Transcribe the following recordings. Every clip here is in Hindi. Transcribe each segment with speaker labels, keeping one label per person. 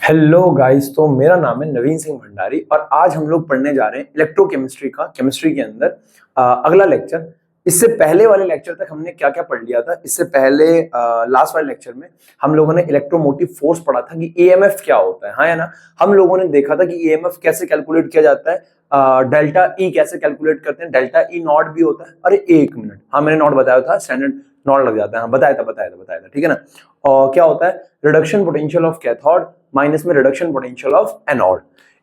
Speaker 1: हेलो गाइस, तो मेरा नाम है नवीन सिंह भंडारी और आज हम लोग पढ़ने जा रहे हैं इलेक्ट्रोकेमिस्ट्री का केमिस्ट्री के अंदर अगला लेक्चर। इससे पहले वाले लेक्चर तक हमने क्या क्या पढ़ लिया था? इससे पहले लास्ट वाले लेक्चर में हम लोगों ने इलेक्ट्रोमोटिव फोर्स पढ़ा था कि ईएमएफ क्या होता है, हाँ या ना। हम लोगों ने देखा था कि ईएमएफ कैसे कैलकुलेट किया जाता है, डेल्टा ई कैसे कैलकुलेट करते हैं, डेल्टा ई नॉट भी होता है। अरे एक मिनट, हाँ मैंने नॉट बताया था, स्टैंडर्ड नॉट लग जाता है, हाँ बताया था, ठीक है ना। और क्या होता है? Reduction potential of cathode minus में रिडक्शन पोटेंशियल ऑफ एनोड।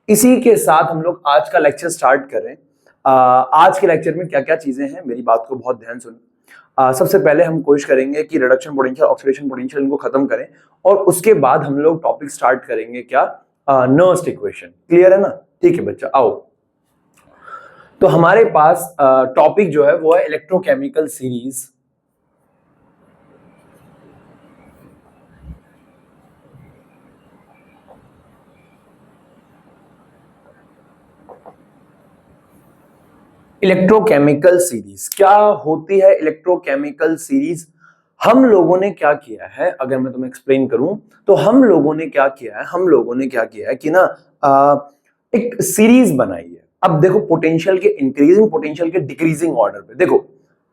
Speaker 1: इसी के साथ हम लोग आज का लेक्चर स्टार्ट कर रहे हैं। आज के लेक्चर में क्या क्या चीजें हैं, मेरी बात को बहुत ध्यान सुनो। सबसे पहले हम कोशिश करेंगे कि रिडक्शन पोटेंशियल ऑक्सीडेशन पोटेंशियल इनको खत्म करें और उसके बाद हम लोग टॉपिक स्टार्ट करेंगे क्या, नर्स्ट इक्वेशन। क्लियर है ना? ठीक है बच्चा, आओ। तो हमारे पास टॉपिक जो है वो है इलेक्ट्रोकेमिकल सीरीज। इलेक्ट्रोकेमिकल सीरीज क्या होती है? इलेक्ट्रोकेमिकल सीरीज हम लोगों ने क्या किया है, अगर मैं तुम्हें एक्सप्लेन करूं तो हम लोगों ने क्या किया है, कि ना एक सीरीज बनाई है। अब देखो, पोटेंशियल के इंक्रीजिंग, पोटेंशियल के डिक्रीजिंग ऑर्डर पे। देखो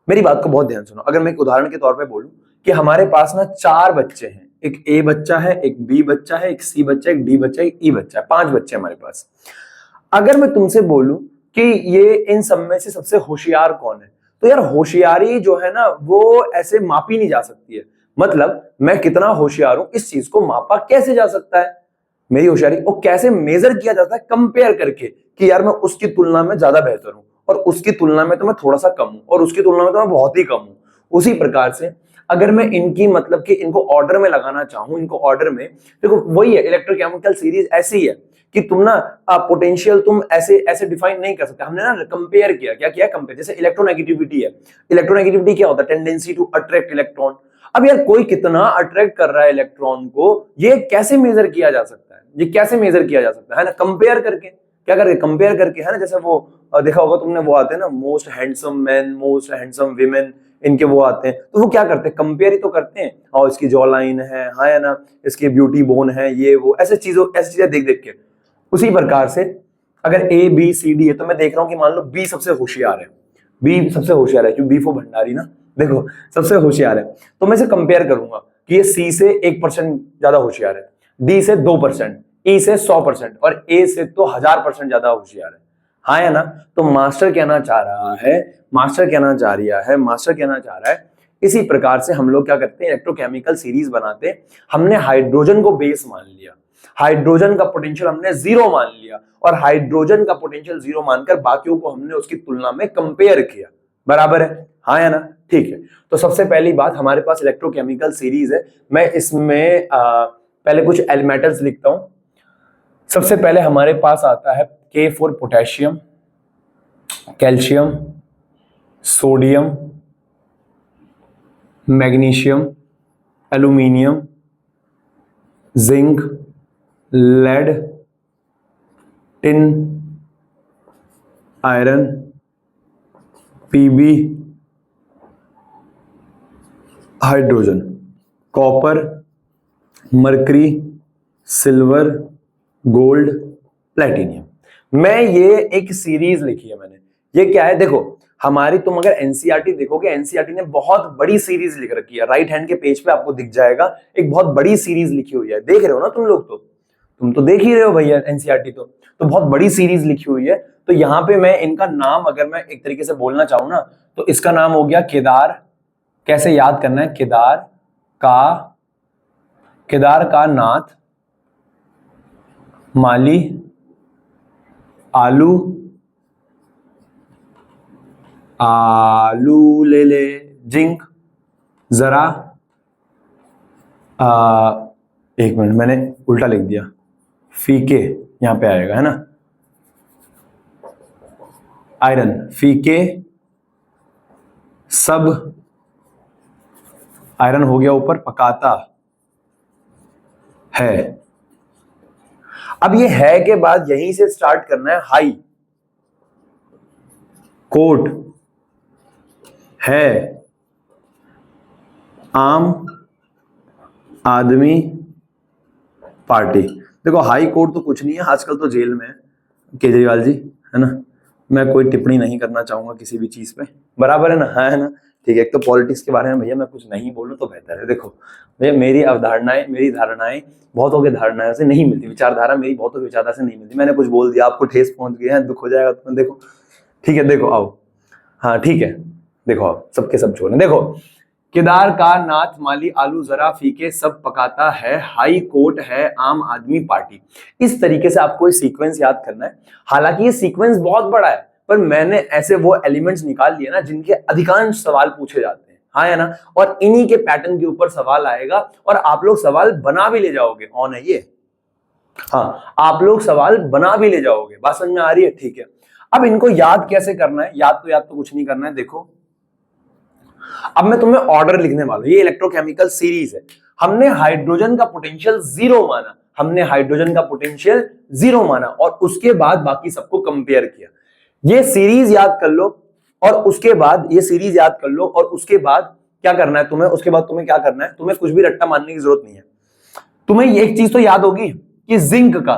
Speaker 1: मेरी बात को बहुत ध्यान सुनो। अगर मैं एक उदाहरण के तौर पे बोलूं कि हमारे पास ना चार बच्चे हैं, एक ए बच्चा है, एक बी बच्चा है, एक सी बच्चा है, एक डी बच्चा है, एक ई बच्चा है, पांच बच्चे हमारे पास। अगर मैं तुमसे बोलूं कि ये इन सब में से सबसे होशियार कौन है, तो यार होशियारी जो है ना वो ऐसे मापी नहीं जा सकती है। मतलब मैं कितना होशियार हूं इस चीज को मापा कैसे जा सकता है? मेरी होशियारी वो कैसे मेजर किया जाता है? कंपेयर करके कि यार मैं उसकी तुलना में ज्यादा बेहतर हूं और उसकी तुलना में तो मैं थोड़ा सा कम हूं और उसकी तुलना में तो मैं बहुत ही कम हूं। उसी प्रकार से अगर मैं इनकी मतलब कि इनको ऑर्डर में लगाना चाहूं, इनको ऑर्डर में, देखो वही है इलेक्ट्रोकेमिकल सीरीज ऐसी है कि तुम ना पोटेंशियल तुम ऐसे ऐसे डिफाइन नहीं कर सकते। हमने ना कंपेयर किया, क्या किया? कंपेयर। जैसे इलेक्ट्रोनेगेटिविटी है, इलेक्ट्रोनेगेटिविटी क्या होता है? Tendency to attract electron. अब यार कोई कितना अट्रैक्ट कर रहा है इलेक्ट्रॉन को, ये कैसे मेजर किया जा सकता है? ये कैसे मेजर किया जा सकता है ना? कंपेयर करके। क्या करके? कंपेयर करके, है ना। जैसे वो देखा होगा तुमने, वो आते हैं ना most handsome man, most handsome women, इनके वो आते हैं, तो वो क्या करते हैं? कंपेयर ही तो करते हैं। और इसकी जॉ लाइन है, हाँ या ना, इसकी ब्यूटी बोन है, ये वो ऐसे चीजें देख देख के। उसी प्रकार से अगर ए बी सी डी है तो मैं देख रहा हूं कि मान लो बी सबसे होशियार है, बी सबसे होशियार है क्योंकि बी फॉर भंडारी ना, देखो सबसे होशियार है। तो मैं इसे कंपेयर करूंगा कि ये सी से 1% ज्यादा होशियार है, डी से 2%, ई से 100% और ए से तो 1000% ज्यादा होशियार है, हाँ या ना। तो मास्टर कहना चाह रहा है, मास्टर कहना चाह रहा है इसी प्रकार से हम लोग क्या करते हैं? इलेक्ट्रोकेमिकल सीरीज बनाते हैं। हमने हाइड्रोजन को बेस मान लिया, हाइड्रोजन का पोटेंशियल हमने जीरो मान लिया और हाइड्रोजन का पोटेंशियल जीरो मानकर बाकियों को हमने उसकी तुलना में कंपेयर किया। बराबर है, हाँ या ना? ठीक है। तो सबसे पहली बात, हमारे पास इलेक्ट्रोकेमिकल सीरीज है। मैं इसमें पहले कुछ एलिमेंट्स लिखता हूं। सबसे पहले हमारे पास आता है के for potassium, calcium, sodium, magnesium, aluminium, zinc, lead, tin, iron, PB, hydrogen, copper, mercury, silver, gold, platinum. मैं ये एक सीरीज लिखी है मैंने। ये क्या है? देखो हमारी, तुम अगर एनसीईआरटी देखोगे, एनसीईआरटी ने बहुत बड़ी सीरीज लिख रखी है। राइट हैंड के पेज पे आपको दिख जाएगा, एक बहुत बड़ी सीरीज लिखी हुई है। देख रहे हो ना तुम लोग? तो तुम तो देख ही रहे हो भैया एनसीईआरटी। तो बहुत बड़ी सीरीज लिखी हुई है। तो यहाँ पे मैं इनका नाम अगर मैं एक तरीके से बोलना चाहूं ना, तो इसका नाम हो गया केदार। कैसे याद करना है? केदार का नाथ, माली, आलू, ले ले, जिंक, जरा, एक मिनट मैंने उल्टा लिख दिया, फीके यहां पे आएगा, है ना। आयरन, फीके, सब, आयरन हो गया ऊपर, पकाता है। अब ये है के बाद यहीं से स्टार्ट करना है। हाई, कोट, है, आम, आदमी पार्टी। देखो हाई कोर्ट तो कुछ नहीं है, आजकल तो जेल में है केजरीवाल जी, है ना। मैं कोई टिप्पणी नहीं करना चाहूंगा किसी भी चीज पे, बराबर है ना, है ना। ठीक है, एक तो पॉलिटिक्स के बारे में भैया मैं कुछ नहीं बोलूं तो बेहतर है। देखो भैया मेरी अवधारणाएं, मेरी धारणाएं बहुतों के धारणाओं से नहीं मिलती, विचारधारा मेरी बहुतों की विचारधारा से नहीं मिलती। मैंने कुछ बोल दिया, आपको ठेस पहुंच गया है, दुख हो जाएगा तुम्हें, देखो ठीक है, देखो आओ, हाँ ठीक है, देखो आओ, सबके सब छोड़े। देखो, केदार का नाथ माली आलू जरा फीके सब पकाता है, हाई कोर्ट है आम आदमी पार्टी। इस तरीके से आपको ये सीक्वेंस याद करना है। हालांकि ये सीक्वेंस बहुत बड़ा है, पर मैंने ऐसे वो एलिमेंट्स निकाल लिए ना जिनके अधिकांश सवाल पूछे जाते हैं, हाँ है ना। और इन्हीं के पैटर्न के ऊपर सवाल आएगा और आप लोग सवाल बना भी ले जाओगे। ऑन है ये, हाँ आप लोग सवाल बना भी ले जाओगे। बात समझ में आ रही है? ठीक है, अब इनको याद कैसे करना है? याद तो कुछ नहीं करना है। देखो अब मैं तुम्हें ऑर्डर लिखने वाला हूं। ये इलेक्ट्रोकेमिकल सीरीज है। हमने हाइड्रोजन का पोटेंशियल 0 माना, हमने हाइड्रोजन का पोटेंशियल 0 माना और उसके बाद बाकी सबको कंपेयर किया। ये सीरीज याद कर लो और उसके बाद ये सीरीज याद कर लो और उसके बाद क्या करना है तुम्हें? उसके बाद तुम्हें क्या करना है? तुम्हें कुछ भी रट्टा मारने की जरूरत नहीं है। तुम्हें एक चीज तो याद होगी कि जिंक का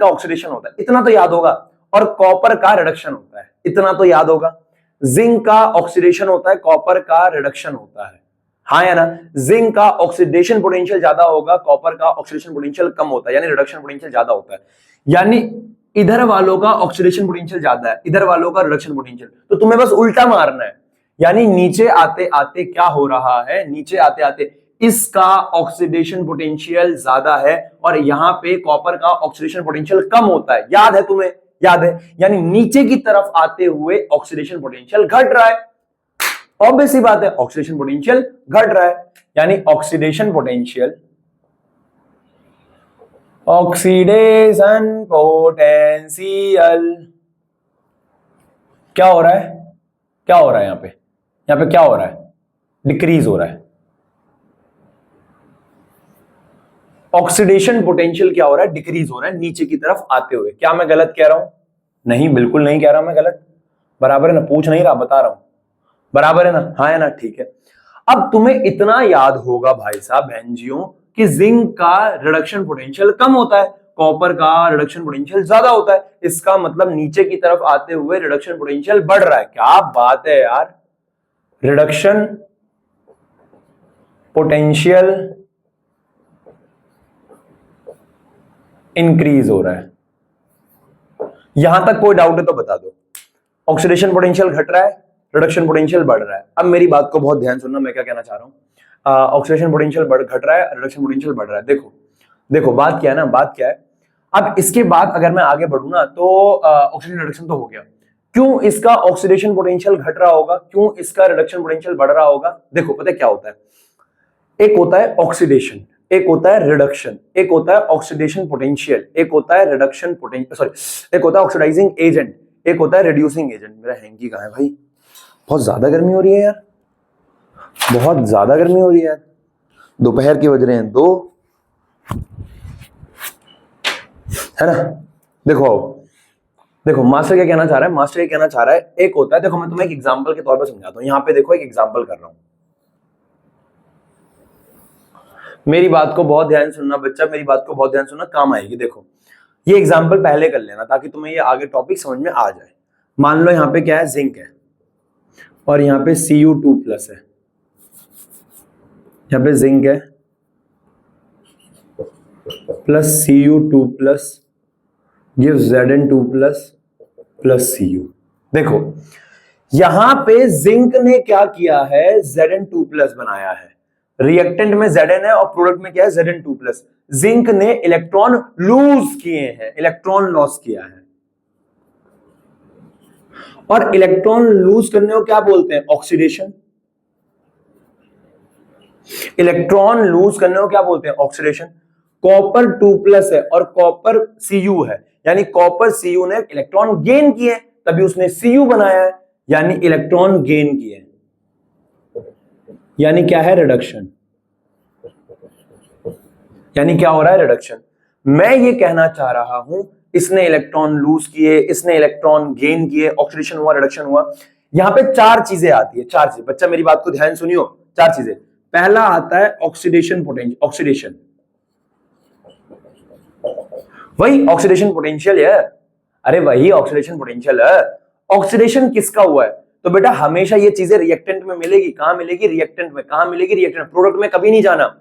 Speaker 1: ऑक्सीडेशन होता है, इतना तो याद होगा। और कॉपर का रिडक्शन होता है, इतना तो याद होगा। जिंक का ऑक्सीडेशन होता है, कॉपर का रिडक्शन होता है, हाँ या ना। जिंक का ऑक्सीडेशन पोटेंशियल ज्यादा होगा, कॉपर का ऑक्सीडेशन पोटेंशियल कम होता है, यानी रिडक्शन पोटेंशियल ज्यादा होता है। यानी इधर वालों का ऑक्सीडेशन पोटेंशियल ज्यादा है, इधर वालों का रिडक्शन पोटेंशियल। तो तुम्हें बस उल्टा मारना है, यानी नीचे आते आते क्या हो रहा है? नीचे आते आते इसका ऑक्सीडेशन पोटेंशियल ज्यादा है और यहां पे कॉपर का ऑक्सीडेशन पोटेंशियल कम होता है। याद है तुम्हें? याद है, यानी नीचे की तरफ आते हुए ऑक्सीडेशन पोटेंशियल घट रहा है। ऑब्वियस सी बात है, ऑक्सीडेशन पोटेंशियल घट रहा है, यानी ऑक्सीडेशन पोटेंशियल क्या हो रहा है? क्या हो रहा है यहां पे क्या हो रहा है? डिक्रीज हो रहा है। ऑक्सीडेशन पोटेंशियल क्या हो रहा है? डिक्रीज हो रहा है नीचे की तरफ आते हुए। क्या मैं गलत कह रहा हूं? नहीं, बिल्कुल नहीं कह रहा मैं गलत, बराबर है ना। पूछ नहीं रहा, बता रहा हूं, बराबर है ना, हाँ है ना। ठीक है, अब तुम्हें इतना याद होगा भाई साहब बहनजियों कि जिंक का रिडक्शन पोटेंशियल कम होता है, कॉपर का रिडक्शन पोटेंशियल ज्यादा होता है। इसका मतलब नीचे की तरफ आते हुए रिडक्शन पोटेंशियल बढ़ रहा है। क्या बात है यार, रिडक्शन पोटेंशियल इंक्रीज हो रहा है। यहां तक कोई डाउट है तो बता दो। ऑक्सीडेशन पोटेंशियल घट रहा है, रिडक्शन पोटेंशियल बढ़ रहा है। अब मेरी बात को बहुत ध्यान सुनना, मैं क्या कहना चाह रहा हूं। ऑक्सीडेशन पोटेंशियल घट रहा है, रिडक्शन पोटेंशियल बढ़ रहा है। देखो देखो बात क्या है ना, बात क्या है। अब इसके बाद अगर मैं आगे बढ़ू ना तो ऑक्सीडेशन रिडक्शन तो हो गया। क्यों इसका ऑक्सीडेशन पोटेंशियल घट रहा होगा? क्यों इसका रिडक्शन पोटेंशियल बढ़ रहा होगा? देखो पता है क्या होता है, एक होता है ऑक्सीडेशन, एक होता है रिडक्शन, एक होता है ऑक्सीडेशन पोटेंशियल, एक होता है रिडक्शन पोटेंशियल, सॉरी एक होता है ऑक्सीडाइजिंग एजेंट, एक होता है रिड्यूसिंग एजेंट। मेरा हैंकी कहां है भाई? बहुत ज्यादा गर्मी हो रही है यार, बहुत ज्यादा गर्मी हो रही है यार। दोपहर के बज रहे हैं 2, है ना। देखो देखो मास्टर क्या कहना चाह रहा है? मास्टर ये कहना चाह रहा है, एक होता है, देखो मैं तुम्हें एक एग्जांपल के तौर पर समझाता हूं। यहां पे देखो एक एग्जांपल कर रहा हूं, मेरी बात को बहुत ध्यान सुनना बच्चा, मेरी बात को बहुत ध्यान सुनना, काम आएगी। देखो ये एग्जांपल पहले कर लेना ताकि तुम्हें ये आगे टॉपिक समझ में आ जाए। मान लो यहां पे क्या है, जिंक है और यहां पे Cu2+ है, यहां पे जिंक है plus Cu2+ gives Zn2+ plus Cu। देखो यहां पे जिंक ने क्या किया है? Zn2+ बनाया है। रिएक्टेंट में Zn है और प्रोडक्ट में क्या है? Zn2+। जिंक ने इलेक्ट्रॉन लूज किए हैं, इलेक्ट्रॉन लॉस किया है। और इलेक्ट्रॉन लूज करने को क्या बोलते हैं? ऑक्सीडेशन। इलेक्ट्रॉन लूज करने को क्या बोलते हैं? ऑक्सीडेशन। कॉपर 2+ है और कॉपर Cu है, यानी कॉपर Cu ने इलेक्ट्रॉन गेन किए, तभी उसने Cu बनाया है, यानी इलेक्ट्रॉन गेन किए, यानी क्या है? रिडक्शन। यानी क्या हो रहा है? रिडक्शन। मैं ये कहना चाह रहा हूं, इसने इलेक्ट्रॉन लूज किए, इसने इलेक्ट्रॉन गेन किए, ऑक्सीडेशन हुआ, रिडक्शन हुआ। यहां पे 4 चीजें आती है, 4 चीजें। बच्चा मेरी बात को ध्यान सुनियो, 4 चीजें। पहला आता है ऑक्सीडेशन पोटेंशियल, ऑक्सीडेशन, वही ऑक्सीडेशन पोटेंशियल है, अरे वही ऑक्सीडेशन पोटेंशियल है। ऑक्सीडेशन किसका हुआ है? तो बेटा हमेशा ये चीजें रिएक्टेंट में मिलेगी, कहां मिलेगी? रिएक्टेंट में। कहां मिलेगी? रिएक्टेंट, प्रोडक्ट में कभी नहीं जाना।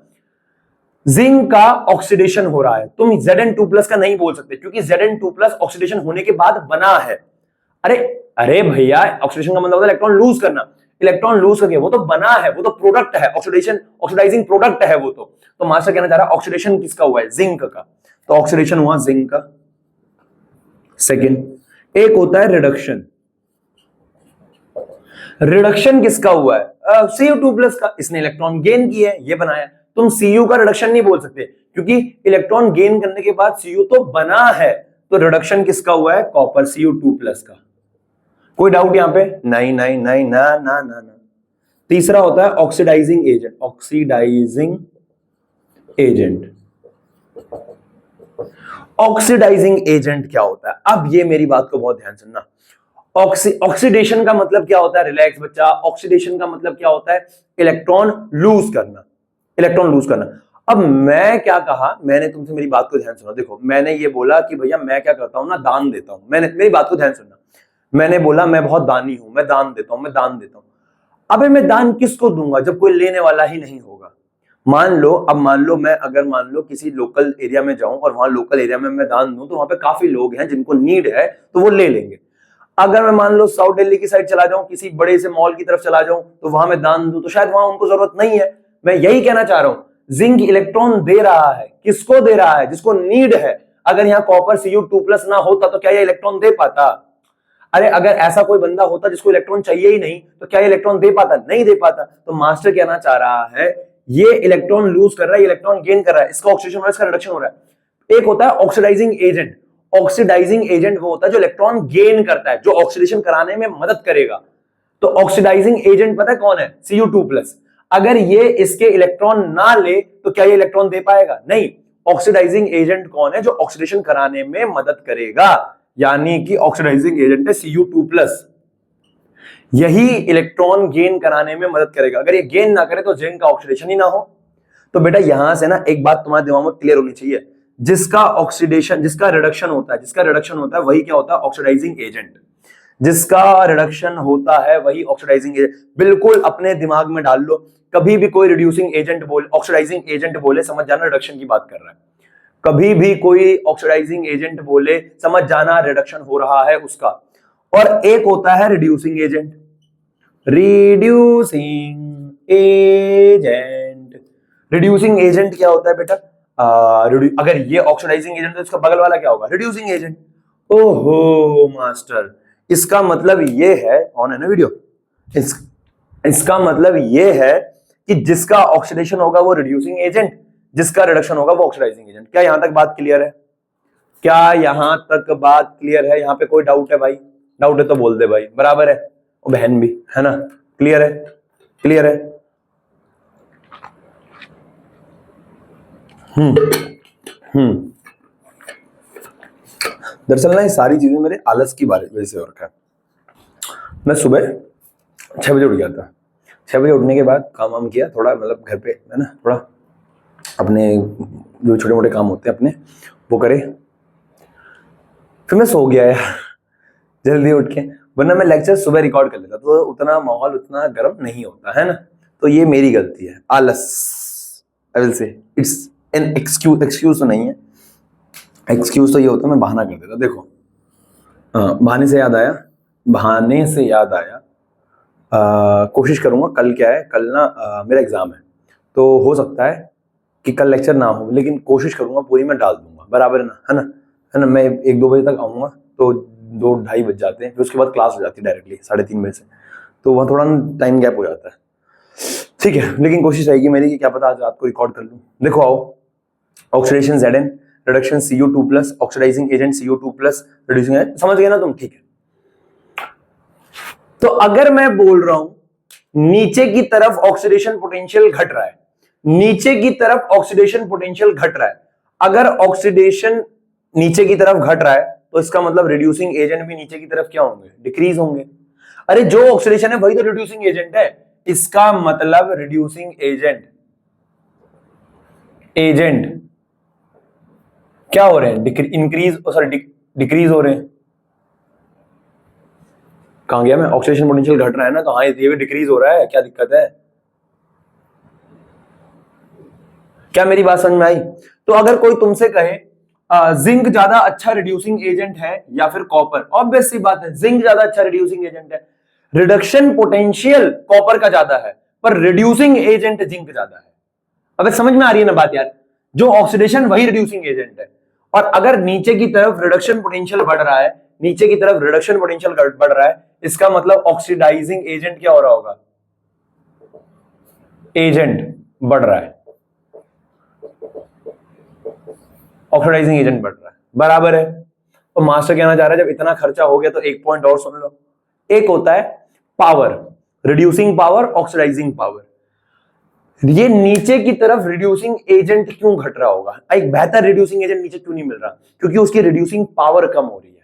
Speaker 1: जिंक का ऑक्सीडेशन हो रहा है, तुम Zn2+ का नहीं बोल सकते क्योंकि Zn2+ ऑक्सीडेशन होने के बाद बना है। अरे अरे भैया, ऑक्सीडेशन का मतलब होता है इलेक्ट्रॉन लूज करना, इलेक्ट्रॉन लूज करके, वो तो बना है, वो तो प्रोडक्ट है, ऑक्सीडेशन, ऑक्सीडाइजिंग प्रोडक्ट है वो तो मास्टर कहना चाह रहा है ऑक्सीडेशन किसका हुआ है? जिंक का। तो ऑक्सीडेशन हुआ जिंक का। सेकेंड एक होता है रिडक्शन। रिडक्शन किसका हुआ है? Cu2+ का, इसने इलेक्ट्रॉन गेन किया है, ये बनाया। तुम Cu का रिडक्शन नहीं बोल सकते क्योंकि इलेक्ट्रॉन गेन करने के बाद Cu तो बना है, तो रिडक्शन किसका हुआ है? कॉपर Cu2+ का। कोई डाउट यहां पे? नहीं नहीं नहीं, ना ना ना ना। तीसरा होता है oxidizing agent, oxidizing agent. Oxidizing agent क्या होता है? अब ये मेरी बात को बहुत ध्यान सुनना। ऑक्सीडेशन का मतलब क्या होता है? रिलैक्स बच्चा, ऑक्सीडेशन का मतलब क्या होता है? इलेक्ट्रॉन लूज करना, इलेक्ट्रॉन लूज करना। अब मैं क्या कहा, मैंने तुमसे, मेरी बात को ध्यान सुनो। देखो मैंने ये बोला कि भैया मैं क्या करता हूं ना, दान देता हूं। मैंने, मेरी बात को ध्यान सुनना, मैंने बोला मैं बहुत दानी हूं, मैं दान देता हूं, मैं दान देता हूं। अबे मैं दान किसको दूंगा जब कोई लेने वाला ही नहीं होगा? मान लो, अब मान लो मैं, अगर मान लो किसी लोकल एरिया में जाऊं और वहां लोकल एरिया में मैं दान दूं तो वहां पे काफी लोग हैं जिनको नीड है, तो वो ले लेंगे। अगर मैं मान लो साउथ दिल्ली की साइड चला जाऊं, किसी बड़े से मॉल की तरफ चला जाऊं, तो वहां मैं दान दूं तो शायद वहां उनको जरूरत नहीं है। मैं यही कहना चाह रहा हूं, जिंक इलेक्ट्रॉन दे रहा है, किसको दे रहा है? जिसको नीड है। अगर यहाँ कॉपर Cu2+ ना होता तो क्या ये इलेक्ट्रॉन दे पाता? अरे अगर ऐसा कोई बंदा होता जिसको इलेक्ट्रॉन चाहिए ही नहीं, तो क्या ये इलेक्ट्रॉन दे पाता? नहीं दे पाता। तो मास्टर कहना चाह रहा है ये इलेक्ट्रॉन लूज कर रहा है, इलेक्ट्रॉन गेन कर रहा है, इसका ऑक्सीडेशन हो रहा है, इसका रिडक्शन हो रहा है। एक होता है ऑक्सीडाइजिंग एजेंट। ऑक्सीडाइजिंग एजेंट वो होता है जो इलेक्ट्रॉन गेन करता है, जो ऑक्सीडेशन कराने में मदद करेगा। तो ऑक्सीडाइजिंग एजेंट पता है कौन है? Cu2+। अगर ये इसके इलेक्ट्रॉन ना ले तो क्या ये इलेक्ट्रॉन दे पाएगा? नहीं। ऑक्सीडाइजिंग एजेंट कौन है? जो ऑक्सीडेशन कराने में मदद करेगा, यानी कि ऑक्सीडाइजिंग एजेंट है Cu2+। यही इलेक्ट्रॉन गेन कराने में मदद करेगा। अगर ये गेन ना करे तो जिंक का ऑक्सीडेशन ही ना हो। तो बेटा यहां से ना एक बात तुम्हारे दिमाग में क्लियर होनी चाहिए, जिसका ऑक्सीडेशन, जिसका रिडक्शन होता है, जिसका रिडक्शन होता है वही क्या होता है? Oxidizing agent. जिसका रिडक्शन होता है वही ऑक्सीडाइजिंग एजेंट। बिल्कुल अपने दिमाग में डाल लो, कभी भी कोई रिड्यूसिंग एजेंट बोले, ऑक्सीडाइजिंग एजेंट बोले, समझ जाना रिडक्शन की बात कर रहा है। कभी भी कोई ऑक्सीडाइजिंग एजेंट बोले, समझ जाना रिडक्शन हो रहा है उसका। और एक होता है reducing agent, reducing agent. Reducing agent क्या होता है बेटा? अगर ये ऑक्सीडाइजिंग एजेंट तो इसका बगल वाला क्या होगा? Reducing agent. ओहो मास्टर, इसका मतलब ये है, ऑन है ना वीडियो, इसका मतलब ये है कि जिसका ऑक्सीडेशन होगा वो रिड्यूसिंग एजेंट, जिसका रिडक्शन होगा वो ऑक्सीडाइजिंग एजेंट। क्या यहां तक बात क्लियर है? क्या यहां तक बात क्लियर है? यहां पे कोई डाउट है भाई? डाउट है तो बोल दे भाई, बराबर है, और बहन भी है ना। क्लियर है? क्लियर है? दरअसल ना ये सारी चीजें मेरे आलस की वजह से हो रखा है। मैं सुबह 6 बजे उठ गया था। 6 बजे उठने के बाद काम वाम किया थोड़ा, मतलब घर पे है ना, थोड़ा अपने जो छोटे मोटे काम होते हैं अपने वो करे, फिर मैं सो गया यार जल्दी उठ के, वरना मैं लेक्चर सुबह रिकॉर्ड कर लेता तो उतना माहौल उतना गर्म नहीं होता है ना। तो ये मेरी गलती है, आलस। I will say it's an excuse, excuse तो नहीं है, एक्सक्यूज तो ये होता है मैं बहाना कर देता। देखो बहाने से याद आया, बहाने से याद आया, कोशिश करूंगा, कल क्या है, कल ना मेरा एग्जाम है, तो हो सकता है कि कल लेक्चर ना हो, लेकिन कोशिश करूंगा पूरी मैं डाल दूंगा, बराबर है ना, है ना, है ना। मैं 1-2 बजे तक आऊंगा तो 2-2:30 बज जाते हैं, फिर उसके बाद क्लास हो जाती है डायरेक्टली 3:30 बजे से, तो वहाँ थोड़ा टाइम गैप हो जाता है। ठीक है, लेकिन कोशिश रहेगी मेरी कि क्या पता आज रात को रिकॉर्ड कर लूँ। देखो आओ, oxidation Zn, reduction Cu2+, oxidizing agent Cu2+, reducing agent, समझ गए ना तुम? ठीक है। तो अगर मैं बोल रहा हूं नीचे की तरफ ऑक्सीडेशन पोटेंशियल घट रहा है, नीचे की तरफ ऑक्सीडेशन पोटेंशियल घट रहा है, अगर ऑक्सीडेशन नीचे की तरफ घट रहा है तो इसका मतलब रिड्यूसिंग एजेंट भी नीचे की तरफ क्या होंगे? डिक्रीज होंगे। अरे जो ऑक्सीडेशन है वही तो रिड्यूसिंग एजेंट है। इसका मतलब रिड्यूसिंग एजेंट क्या हो रहे हैं, इंक्रीज सॉरी डिक्रीज हो रहे हैं। कहां गया मैं, ऑक्सीडेशन पोटेंशियल घट रहा है ना, तो हाँ ये भी डिक्रीज हो रहा है, क्या दिक्कत है? क्या मेरी बात समझ में आई? तो अगर कोई तुमसे कहे जिंक ज्यादा अच्छा रिड्यूसिंग एजेंट है या फिर कॉपर, ऑब्वियस सी बात है जिंक ज्यादा अच्छा रिड्यूसिंग एजेंट है। रिडक्शन पोटेंशियल कॉपर का ज्यादा है पर रिड्यूसिंग एजेंट जिंक ज्यादा है। अब समझ में आ रही है ना बात यार, जो ऑक्सीडेशन वही रिड्यूसिंग एजेंट है। और अगर नीचे की तरफ रिडक्शन पोटेंशियल बढ़ रहा है, नीचे की तरफ रिडक्शन पोटेंशियल बढ़ रहा है, इसका मतलब ऑक्सीडाइजिंग एजेंट क्या हो रहा होगा, एजेंट बढ़ रहा है, ऑक्सीडाइजिंग एजेंट बढ़ रहा है, बराबर है। तो मास्टर कहना चाह रहा है जब इतना खर्चा हो गया तो एक पॉइंट और सुन लो। एक होता है power, reducing power, oxidizing power. ये नीचे की तरफ रिड्यूसिंग एजेंट क्यों घट रहा होगा, एक बेहतर रिड्यूसिंग एजेंट नीचे क्यों नहीं मिल रहा? क्योंकि उसकी रिड्यूसिंग पावर कम हो रही है।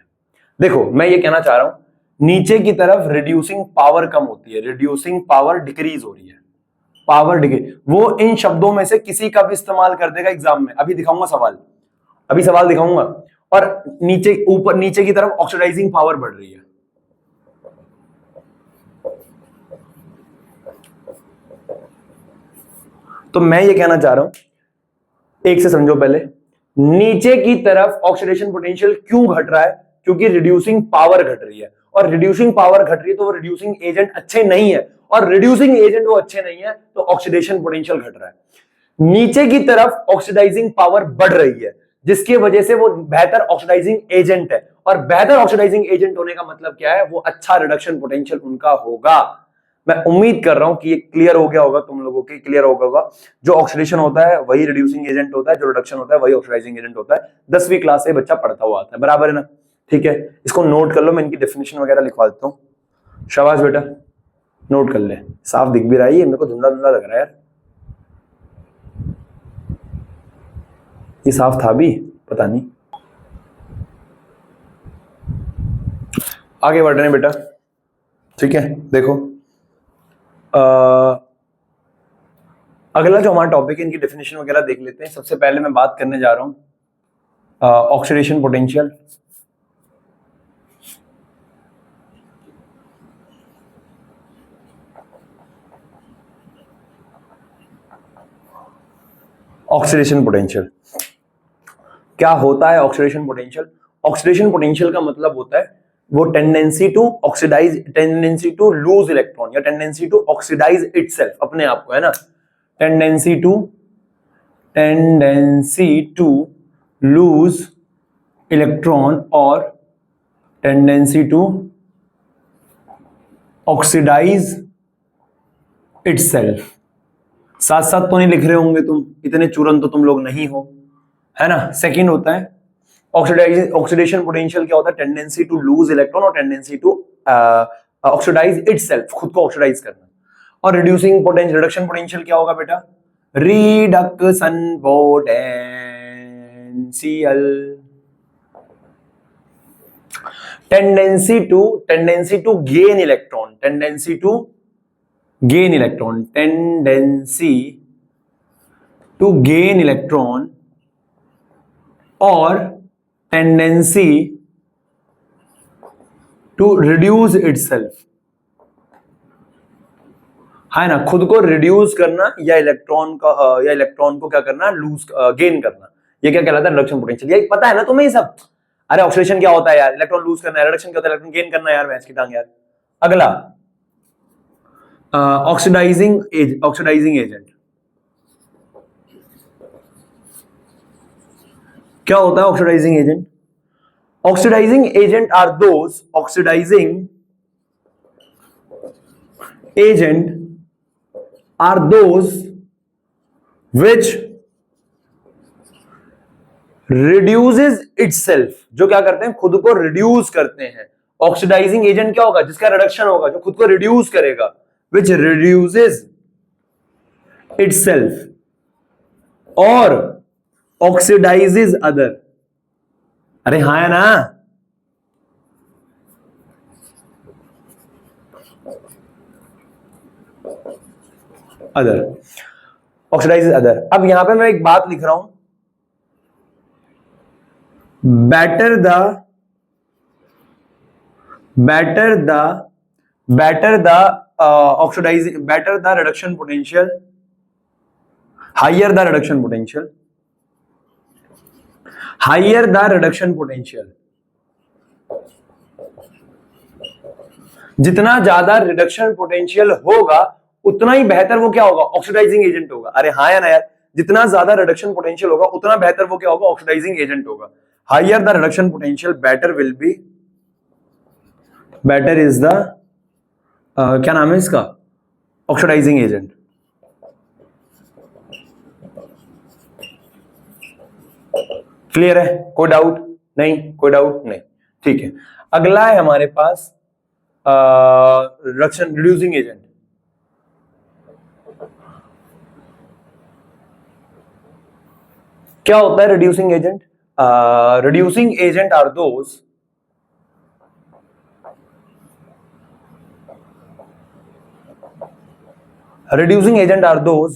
Speaker 1: देखो मैं ये कहना चाह रहा हूं नीचे की तरफ रिड्यूसिंग पावर कम होती है, रिड्यूसिंग पावर डिक्रीज हो रही है, पावर डिक्रीज। वो इन शब्दों में से किसी का भी इस्तेमाल कर देगा एग्जाम में, अभी दिखाऊंगा सवाल, अभी सवाल दिखाऊंगा। और नीचे ऊपर नीचे की तरफ ऑक्सीडाइजिंग पावर बढ़ रही है। तो मैं ये कहना चाह रहा हूं, एक से समझो पहले, नीचे की तरफ ऑक्सीडेशन पोटेंशियल क्यों घट रहा है? क्योंकि रिड्यूसिंग पावर घट रही है, और रिड्यूसिंग पावर घट रही है तो वो रिड्यूसिंग एजेंट अच्छे नहीं है, और रिड्यूसिंग एजेंट वो अच्छे नहीं है तो ऑक्सीडेशन पोटेंशियल घट रहा है। नीचे की तरफ ऑक्सीडाइजिंग पावर बढ़ रही है जिसकी वजह से वो बेहतर ऑक्सीडाइजिंग एजेंट है, और बेहतर ऑक्सीडाइजिंग एजेंट होने का मतलब क्या है, वो अच्छा रिडक्शन पोटेंशियल उनका होगा। मैं उम्मीद कर रहा हूं कि ये क्लियर हो गया होगा, तुम लोगों के क्लियर हो गया होगा। जो ऑक्सीडेशन होता है वही रिड्यूसिंग एजेंट होता है, जो रिडक्शन होता है वही ऑक्सीडाइजिंग एजेंट होता है। 10वीं क्लास से बच्चा पढ़ता हुआ आता है, बराबर है ना? ठीक है, इसको नोट कर लो, मैं इनकी डेफिनेशन वगैरह लिखवा देता हूं। शाबाश बेटा, नोट कर ले। साफ दिख भी रहा है, मेरे को धुंधला धुंधला लग रहा है यार, ये साफ था भी पता नहीं। आगे बढ़ रहे हैं बेटा, ठीक है। देखो अगला जो हमारा टॉपिक है इनकी डेफिनेशन वगैरह देख लेते हैं। सबसे पहले मैं बात करने जा रहा हूं ऑक्सीडेशन पोटेंशियल। ऑक्सीडेशन पोटेंशियल क्या होता है? ऑक्सीडेशन पोटेंशियल, ऑक्सीडेशन पोटेंशियल का मतलब होता है वो tendency to oxidize, tendency to lose electron, या टेंडेंसी टू ऑक्सीडाइज इटसेल्फ, अपने आप को, है ना, टेंडेंसी टू लूज इलेक्ट्रॉन और टेंडेंसी टू ऑक्सीडाइज इटसेल्फ। साथ साथ तो नहीं लिख रहे होंगे तुम, इतने चूरन तो तुम लोग नहीं हो, है ना। सेकंड होता है ऑक्सीडेशन पोटेंशियल, क्या होता है? टेंडेंसी टू लूज इलेक्ट्रॉन और टेंडेंसी टू ऑक्सीडाइज इटसेल्फ, खुद को ऑक्सीडाइज करना। और रिड्यूसिंग पोटेंशियल, रिडक्शन पोटेंशियल क्या होगा बेटा? Reduction potential, tendency to gain electron, tendency to gain electron, tendency to gain electron और टेंडेंसी टू रिड्यूस इटसेल्फ, है ना, खुद को रिड्यूस करना या इलेक्ट्रॉन को क्या करना, लूज गेन करना। ये क्या कहलाता है? Reduction potential. ये पता है ना तुम्हें ये सब? अरे ऑक्सीडेशन क्या होता है यार, इलेक्ट्रॉन लूज करना है, रिडक्शन क्या होता है, इलेक्ट्रॉन गेन करना है, यार भैंस की टांग यार। अगला ऑक्सीडाइजिंग एजेंट क्या होता है? Oxidizing agent, oxidizing agent are those, oxidizing agent are those which reduces itself, जो क्या करते हैं? खुद को रिड्यूस करते हैं। ऑक्सीडाइजिंग एजेंट क्या होगा? जिसका रिडक्शन होगा, जो खुद को रिड्यूस करेगा, which reduces itself और ऑक्सीडाइजेज अदर। अरे हाँ है ना, अदर, ऑक्सीडाइजेज अदर। अब यहां पे मैं एक बात लिख रहा हूं, better the oxidizing, better the reduction potential, higher the reduction potential, higher the reduction potential, जितना ज्यादा रिडक्शन पोटेंशियल होगा उतना ही बेहतर वो क्या होगा, ऑक्सीडाइजिंग एजेंट होगा। अरे हाँ या ना यार, जितना ज्यादा रिडक्शन पोटेंशियल होगा उतना बेहतर वो क्या होगा, ऑक्सीडाइजिंग एजेंट होगा। Higher the reduction potential better will be, better is the क्या नाम है इसका, ऑक्सीडाइजिंग एजेंट। क्लियर है, कोई डाउट नहीं, कोई डाउट नहीं, ठीक है। अगला है हमारे पास रिडक्शन रिड्यूसिंग एजेंट। क्या होता है reducing agent? Reducing agent are those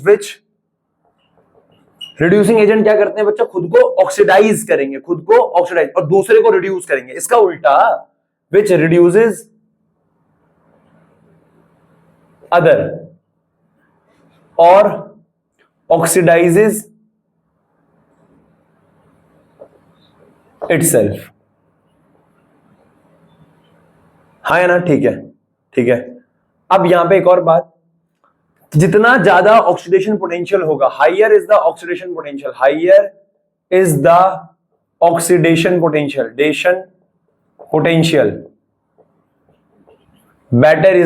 Speaker 1: which reducing agent क्या करते हैं बच्चा, खुद को ऑक्सीडाइज करेंगे, खुद को ऑक्सीडाइज और दूसरे को रिड्यूस करेंगे। इसका उल्टा, विच रिड्यूसेस अदर और ऑक्सीडाइजेस इटसेल्फ। हाँ है ना, ठीक है, ठीक है। अब यहां पे एक और बात, जितना ज्यादा ऑक्सीडेशन पोटेंशियल होगा, higher is the oxidation potential, higher is the oxidation potential, better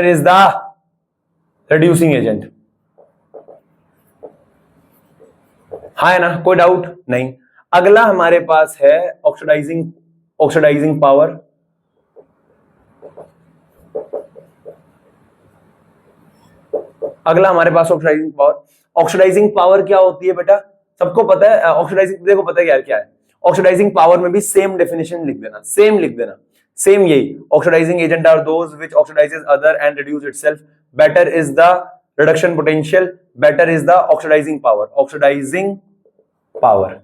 Speaker 1: is the reducing agent. हाँ है ना, कोई डाउट नहीं। अगला हमारे पास है ऑक्सीडाइजिंग पावर। अगला हमारे पास ऑक्सीडाइजिंग पावर। ऑक्सीडाइजिंग पावर क्या होती है बेटा, सबको पता है। ऑक्सीडाइजिंग, देखो पता है यार क्या है, ऑक्सीडाइजिंग पावर में भी सेम डेफिनेशन लिख देना, सेम यही। Oxidising agent are those which oxidises other and reduce itself, better is the reduction potential, better is the oxidising power,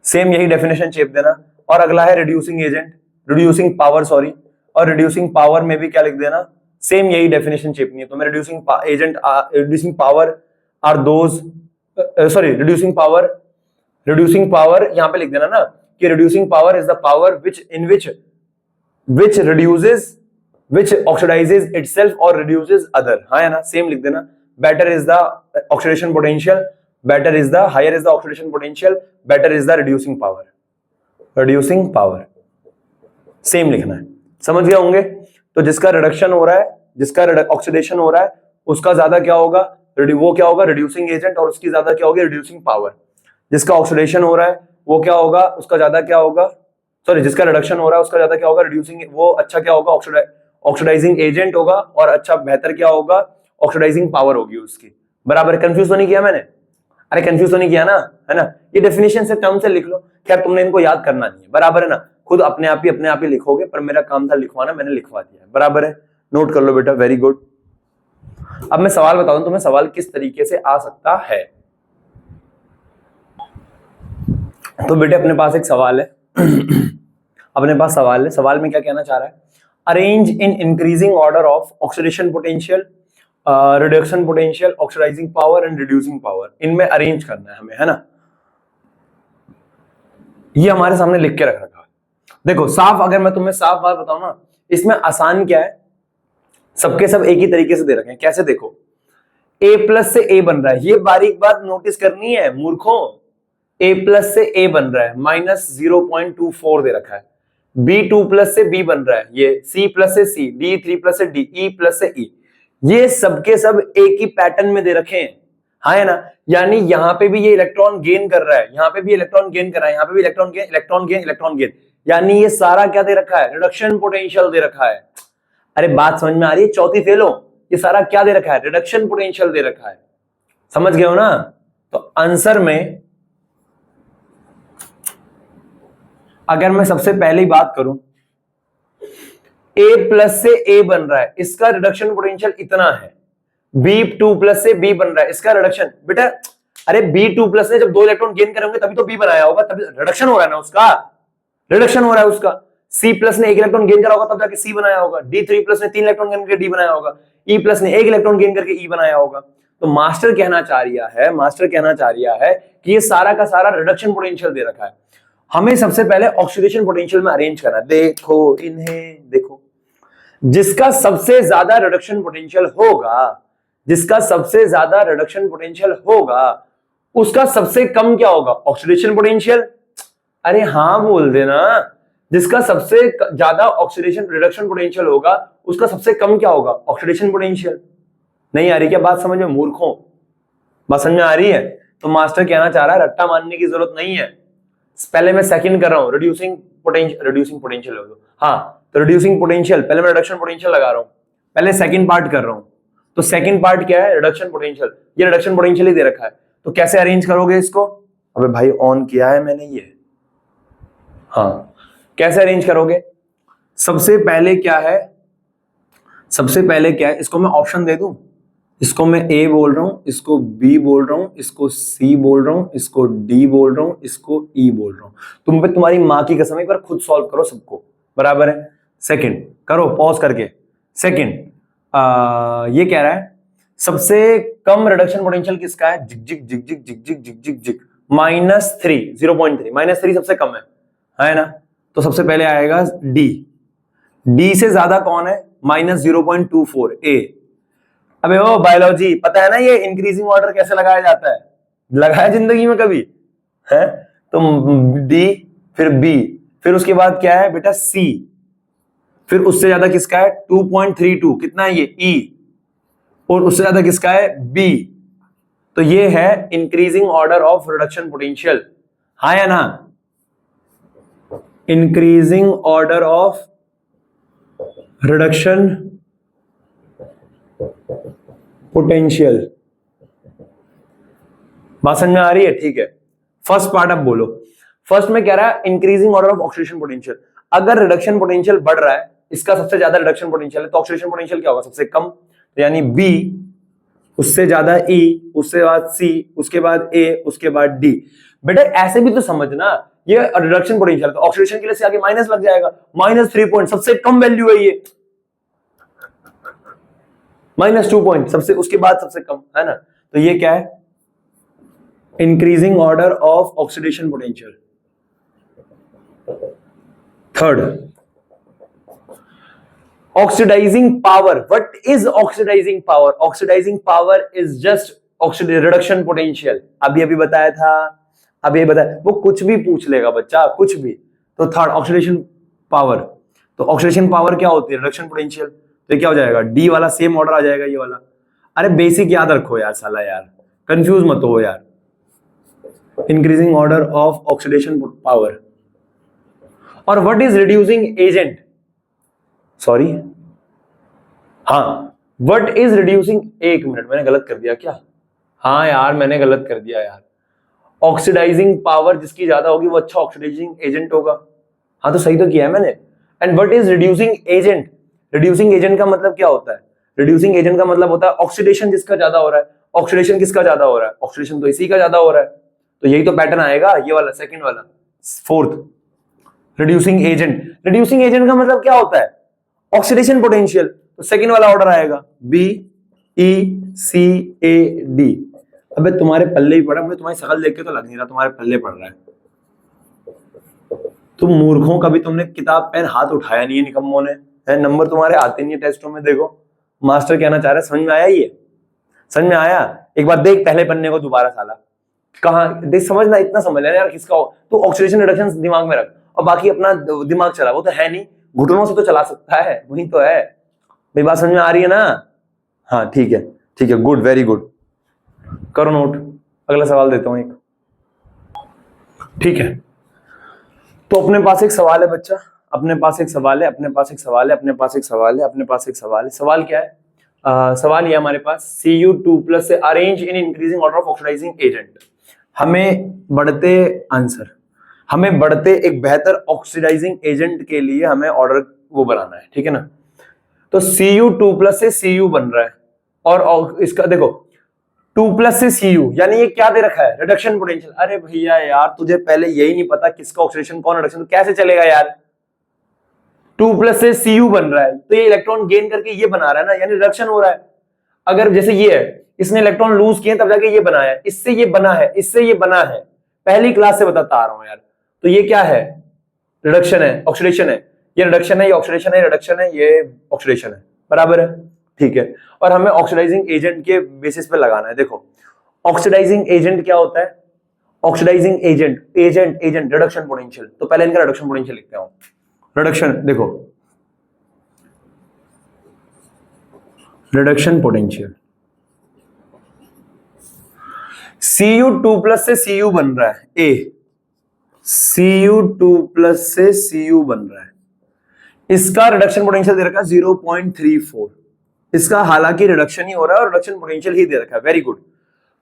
Speaker 1: same यही डेफिनेशन चेप देना। और अगला है रिड्यूसिंग पावर, सॉरी, और रिड्यूसिंग पावर में भी क्या लिख देना, सेम यही डेफिनेशन चेपनी है। तो मैं reducing power are those, sorry, reducing power यहां पे लिख देना ना कि reducing power is the power which oxidizes itself or reduces other। हाँ है ना, सेम लिख देना। better is the oxidation potential, better is the, higher is the oxidation potential, better is the reducing power, same लिखना है। समझ गए होंगे? तो जिसका रिडक्शन हो रहा है, जिसका ऑक्सीडेशन हो रहा है, उसका ज्यादा क्या होगा, वो क्या होगा, रिड्यूसिंग एजेंट, और उसकी ज्यादा क्या होगी, रिड्यूसिंग पावर। जिसका ऑक्सीडेशन हो रहा है वो क्या होगा, उसका ज्यादा क्या होगा, सॉरी, जिसका रिडक्शन हो रहा है उसका ज्यादा क्या होगा, रिड्यूसिंग, वो अच्छा क्या होगा, ऑक्सीडाइजिंग एजेंट होगा, और अच्छा बेहतर क्या होगा, ऑक्सीडाइजिंग पावर होगी उसकी। बराबर, कंफ्यूज तो नहीं किया मैंने? अरे कंफ्यूज तो नहीं किया ना, है ना? ये डेफिनेशन से टर्म से लिख लो, खैर तुमने इनको याद करना नहीं है, बराबर है ना, खुद अपने आप ही लिखोगे, पर मेरा काम था लिखवाना, मैंने लिखवा दिया, बराबर है। नोट कर लो बेटा, वेरी गुड। अब मैं सवाल बता दूं तुम्हें, सवाल किस तरीके से आ सकता है। तो बेटे अपने पास एक सवाल है सवाल में क्या कहना चाह रहा है, arrange in increasing order of oxidation potential, reduction potential, oxidizing power and reducing power, इनमें अरेंज करना है हमें, है ना। ये हमारे सामने लिख के रख रखा है। देखो साफ, अगर मैं तुम्हें साफ बात बताऊं ना, इसमें आसान क्या है, सबके सब एक ही तरीके से दे रखे हैं। कैसे, देखो a प्लस से a बन रहा है, ये बारीक बात नोटिस करनी है मूर्खों, a प्लस से a बन रहा है, -0.24 दे रखा है। b2 प्लस से b बन रहा है, ये c प्लस से c, d3 प्लस से d, e प्लस से e, ये सबके सब एक ही पैटर्न में दे रखे हैं, हाँ है ना। यानी यहां पे भी ये इलेक्ट्रॉन गेन कर रहा है, यहां पे भी इलेक्ट्रॉन गेन कर रहा है, यहां पे भी इलेक्ट्रॉन गेन, यानी ये सारा क्या दे रखा है, रिडक्शन पोटेंशियल दे रखा है। अरे बात समझ में आ रही है? चौथी फेलो, ये सारा क्या दे रखा है, रिडक्शन पोटेंशियल दे रखा है। समझ गए हो ना? तो आंसर में अगर मैं सबसे पहले बात करूं A प्लस से A बन रहा है, इसका रिडक्शन पोटेंशियल इतना है। B2 प्लस से B बन रहा है, इसका रिडक्शन बेटा, अरे B2 प्लस ने जब 2 इलेक्ट्रॉन गेन करेंगे तभी तो B बनाया होगा, तभी रिडक्शन हो रहा है ना उसका, रिडक्शन हो रहा है उसका। C प्लस ने 1 इलेक्ट्रॉन गेन करा होगा तब जाके C बनाया होगा। D3 प्लस ने 3 इलेक्ट्रॉन गेन करके D बनाया होगा। E प्लस ने 1 इलेक्ट्रॉन गेन करके E बनाया होगा। तो मास्टर कहना चाह रहा है कि ये सारा का सारा रिडक्शन पोटेंशियल दे रखा है, हमें सबसे पहले ऑक्सीडेशन पोटेंशियल में अरेंज करना है। देखो इन्हें देखो, जिसका सबसे ज्यादा रिडक्शन पोटेंशियल होगा, उसका सबसे कम क्या होगा, ऑक्सीडेशन पोटेंशियल। अरे हां बोल देना, जिसका सबसे ज्यादा ऑक्सीडेशन रिडक्शन पोटेंशियल होगा उसका सबसे कम क्या होगा, ऑक्सीडेशन पोटेंशियल। नहीं आ रही क्या बात समझ में मूर्खों, बात समझ में आ रही है? तो मास्टर कहना चाह रहा है रट्टा मानने की जरूरत नहीं है। पहले मैं सेकंड कर रहा हूं, रिड्यूसिंग पोटेंशियल हो, हाँ तो रिड्यूसिंग पोटेंशियल, पहले मैं रिडक्शन पोटेंशियल लगा रहा हूं, पहले सेकंड पार्ट कर रहा हूं। तो सेकंड पार्ट क्या है, रिडक्शन पोटेंशियल। ये रिडक्शन पोटेंशियल ही दे रखा है, तो कैसे अरेंज करोगे इसको? अबे भाई ऑन किया है मैंने ये, हाँ कैसे अरेंज करोगे? सबसे पहले क्या है, इसको मैं ऑप्शन दे दूं, इसको मैं A बोल रहा हूं, इसको B बोल रहा हूं, इसको C बोल रहा हूं, इसको D बोल रहा हूं, इसको E बोल रहा हूं। तुम पे तुम्हारी मां की कसम, एक बार खुद सॉल्व करो सबको, बराबर है? सेकंड करो पॉज करके। सेकंड ये कह रहा है सबसे कम रिडक्शन पोटेंशियल किसका है, जिक जिक जिक जिक जिक जिक जिक जिक जिक -3 0.3 -3 सबसे कम है ना? तो सबसे पहले आएगा D से ज्यादा कौन है, -0.24 A। अबे वो बायोलॉजी पता है ना, ये इंक्रीजिंग ऑर्डर कैसे लगाया जाता है, लगाया जिंदगी में कभी है? तो D फिर B, फिर उसके बाद क्या है बेटा C, फिर उससे ज्यादा किसका है 2.32, कितना है ये E, और उससे ज्यादा किसका है B। तो ये है increasing order of reduction potential, हाँ या ना? Increasing order of reduction potential, बात समझ में आ रही है? ठीक है, फर्स्ट पार्ट अब बोलो। फर्स्ट में कह रहा है increasing order of oxidation potential, अगर रिडक्शन पोटेंशियल बढ़ रहा है, इसका सबसे ज्यादा रिडक्शन पोटेंशियल है, तो ऑक्सीडेशन पोटेंशियल क्या होगा, सबसे कम। तो यानी B, उससे ज्यादा E, उससे बाद C, उसके बाद A, उसके बाद D। बेटा ऐसे भी तो समझना, ये रिडक्शन पोटेंशियल, तो ऑक्सीडेशन के लिए से आगे माइनस लग जाएगा, -3 पॉइंट सबसे कम वैल्यू है ये, -2 पॉइंट सबसे, उसके बाद सबसे कम, है ना? तो ये क्या है, increasing order of oxidation potential. Third, oxidizing power. What is oxidizing power? Oxidizing power is just reduction potential. अभी बताया था, अभी बताया, वो कुछ भी पूछ लेगा बच्चा, कुछ भी। तो थर्ड ऑक्सीडेशन पावर, तो ऑक्सीडेशन पावर क्या होती है, रिडक्शन पोटेंशियल। तो क्या हो जाएगा, डी वाला सेम ऑर्डर आ जाएगा, ये वाला। अरे बेसिक याद रखो यार साला, यार कंफ्यूज मत हो यार। Increasing order of oxidation power. और what is reducing agent, sorry हाँ, व्हाट इज रिड्यूसिंग, एक मिनट मैंने गलत कर दिया क्या? हाँ यार मैंने गलत कर दिया यार। ऑक्सीडाइजिंग पावर जिसकी ज्यादा होगी वो अच्छा ऑक्सीडाइजिंग एजेंट होगा। हाँ तो सही तो किया है मैंने। And what is reducing agent, reducing agent का मतलब क्या होता है? रिड्यूसिंग एजेंट का मतलब होता है ऑक्सीडेशन जिसका ज्यादा हो रहा है। ऑक्सीडेशन किसका ज्यादा हो रहा है? ऑक्सीडेशन तो इसी का ज्यादा हो रहा है, तो यही तो पैटर्न आएगा, ये वाला सेकंड वाला। Fourth, reducing agent. Reducing agent का मतलब क्या होता है? ऑक्सीडेशन पोटेंशियल, तो सेकंड वाला ऑर्डर आएगा, B E C A D. अबे तुम्हारे पल्ले ही पड़ा, मुझे तुम्हारी शकल देख के तो लग नहीं रहा तुम्हारे पल्ले पड़ रहा है। तुम मूर्खों, कभी तुमने किताब पेन हाथ उठाया नहीं है निकम्मों ने, नंबर तुम्हारे आते नहीं है टेस्टों में। देखो मास्टर कहना चाह रहा है, समझ में आया? ये समझ में आया? एक बार देख पहले पन्ने को दोबारा साला, कहां देख, समझना, इतना समझ लेना यार किसका हो। तो ऑक्सीडेशन रिडक्शन दिमाग में रख, और बाकी अपना दिमाग चला, वो तो है नहीं, घुटनों से तो चला सकता है, वही तो है। मेरी बात समझ में आ रही है ना? हाँ ठीक है, गुड, वेरी गुड, करो नोट। अगला सवाल देता हूं एक, ठीक है? तो अपने पास एक सवाल है बच्चा, अपने पास एक सवाल है, अपने पास एक सवाल है, अपने पास एक सवाल है, अपने पास एक सवाल है। सवाल क्या है? सवाल ये हमारे पास, Cu2+ से arrange in increasing order of oxidizing agent. हमें बढ़ते आंसर, हमें बढ़ते एक बेहतर ऑक्सीडाइजिंग एजेंट के लिए हमें ऑर्डर वो बनाना है, ठीक है ना। तो Cu2+ से Cu बन रहा है, और इसका देखो 2+ से Cu, यानी ये क्या दे रखा है, रिडक्शन पोटेंशियल। अरे भैया यार, तुझे पहले यही नहीं पता किसका ऑक्सीडेशन कौन रिडक्शन, तो कैसे चलेगा यार। 2+ से Cu बन रहा है, तो ये इलेक्ट्रॉन गेन करके ये बना रहा है ना, यानी रिडक्शन हो रहा है। अगर जैसे ये है, इसने इलेक्ट्रॉन लूज किए तब जाके ये बनाया है, इससे ये बना है, इससे ये बना है, पहली क्लास से बताता आ रहा हूं यार। तो ये क्या है, रिडक्शन है, ऑक्सीडेशन है। ये रिडक्शन है, ये ऑक्सीडेशन है, रिडक्शन है, ये ऑक्सीडेशन है, बराबर है, ठीक है। और हमें ऑक्सीडाइजिंग एजेंट के बेसिस पे लगाना है। देखो ऑक्सीडाइजिंग एजेंट क्या होता है, oxidizing agent, agent reduction potential. तो पहले इनका रिडक्शन पोटेंशियल लिखते हैं। रिडक्शन देखो, रिडक्शन पोटेंशियल Cu2+ से Cu बन रहा है, ए Cu2+ से Cu बन रहा है, इसका रिडक्शन पोटेंशियल दे रखा है 0.34। इसका हालांकि रिडक्शन ही हो रहा है और रिडक्शन पोटेंशियल ही दे रखा है, वेरी गुड।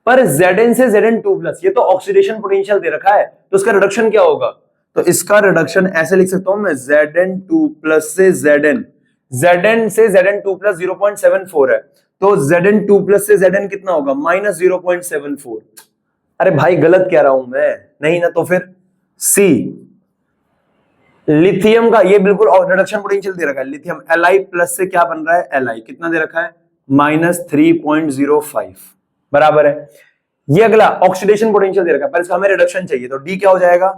Speaker 1: पर Zn से Zn2+, ये तो ऑक्सीडेशन पोटेंशियल दे रखा है, तो इसका रिडक्शन क्या होगा, तो इसका रिडक्शन ऐसे लिख सकता हूं मैं, Zn2+ से Zn, Zn से Zn2+ 0.74 है, तो Zn2+ से Zn कितना होगा, -0.74। अरे भाई गलत कह रहा हूं मैं, नहीं ना, तो फिर सी लिथियम का, ये बिल्कुल रिडक्शन पोटेंशियल दे रखा है, लिथियम Li+ से क्या बन रहा है, Li कितना दे रखा है, -3.05, बराबर है। ये अगला ऑक्सीडेशन पोटेंशियल दे रखा है, पर इसका हमें रिडक्शन चाहिए, तो D क्या हो जाएगा,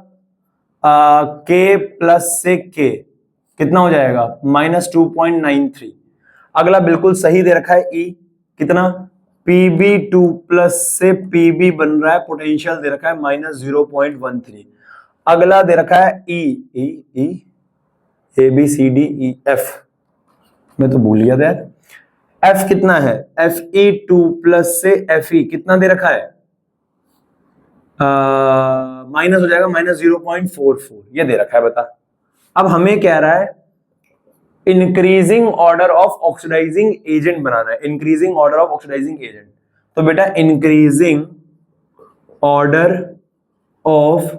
Speaker 1: K+ से K कितना हो जाएगा, -2.93। अगला बिल्कुल सही दे रखा है E, कितना, Pb2+ से Pb बन रहा है, पोटेंशियल दे रखा है -0.13। अगला दे रखा है E ABCDEF, मैं तो भूल गया था यार। F कितना है, Fe2+ से Fe कितना दे रखा है, माइनस हो जाएगा, -0.44, ये दे रखा है, बता। अब हमें कह रहा है increasing order of oxidizing agent बनाना है, increasing order of oxidizing agent. तो बेटा increasing order of